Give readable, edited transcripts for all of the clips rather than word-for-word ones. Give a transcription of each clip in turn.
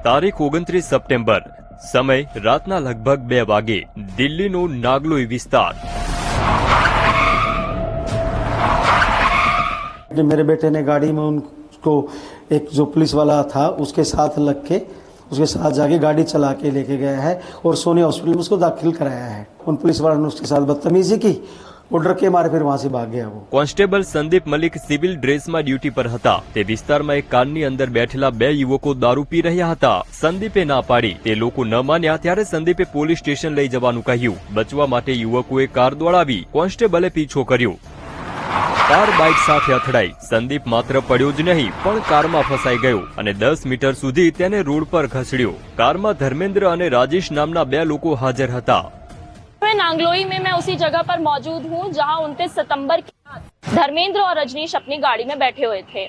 તારીખ 29 સપ્ટેમ્બર, સમય રાતના લગભગ 2 વાગે, દિલ્હીનો નાગલોઈ વિસ્તાર। मेरे बेटे ने गाड़ी में उनको एक जो पुलिस वाला था उसके साथ लग के उसके साथ जाके गाड़ी चला के लेके गया है और सोनिया हॉस्पिटल में उसको दाखिल कराया है। उन पुलिस वालों ने उसके साथ बदतमीजी की और डर के मारे फिर वहां से भाग गया वो। કોન્સ્ટેબલ સંદીપ મલિક સિવિલ ડ્રેસમાં ડ્યુટી પર હતા। તે વિસ્તારમાં એક કારની અંદર બેઠેલા 2 યુવકો દારૂ પી રહ્યા હતા। સંદીપે ના પાડી, તે લોકો ન માન્યા ત્યારે સંદીપે પોલીસ સ્ટેશન લઈ જવાનું કહ્યું। બચવા માટે યુવકોએ કાર દોડાવી, કોન્સ્ટેબલે પીછો કર્યો। કાર બાઇક સાથે અથડાઈ। સંદીપ માત્ર પડ્યો જ નહીં પણ કારમાં ફસાઈ ગયો અને 10 મીટર સુધી તેને રોડ પર ખસેડ્યો। કારમાં ધર્મેન્દ્ર અને રાજેશ નામના 2 લોકો હાજર હતા। नांगलोई में मैं उसी जगह पर मौजूद हूं जहां 29 सितंबर की रात धर्मेंद्र और रजनीश अपनी गाड़ी में बैठे हुए थे।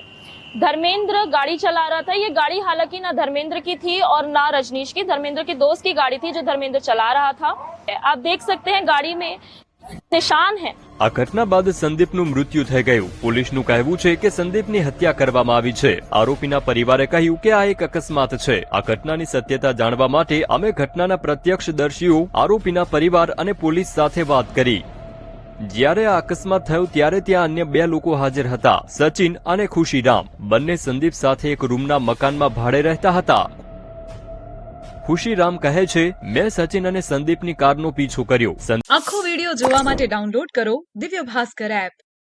धर्मेंद्र गाड़ी चला रहा था। ये गाड़ी हालांकि ना धर्मेंद्र की थी और ना रजनीश की, धर्मेंद्र के दोस्त की गाड़ी थी जो धर्मेंद्र चला रहा था। आप देख सकते हैं गाड़ी में निशान है। આ ઘટના બાદ સંદીપનું મૃત્યુ થઈ ગયું। પોલીસનું કહેવું છે કે સંદીપની હત્યા કરવામાં આવી છે। આરોપીના પરિવારે કહ્યું કે આ એક અકસ્માત છે। આ ઘટનાની સત્યતા જાણવા માટે અમે ઘટનાના પ્રત્યક્ષદર્શીઓ, આરોપીના પરિવાર અને પોલીસ સાથે વાત કરી। જ્યારે આ અકસ્માત થયો ત્યારે ત્યાં અન્ય 2 લોકો હાજર હતા, સચિન અને ખુશીરામ। બંને સંદીપ સાથે એક રૂમના મકાનમાં ભાડે રહેતા હતા। ખુશીરામ કહે છે, મેં સચિન અને સંદીપની કારનો પીછો કર્યો। આખો વિડિયો જોવા માટે ડાઉનલોડ કરો દિવ્ય ભાસ્કર એપ।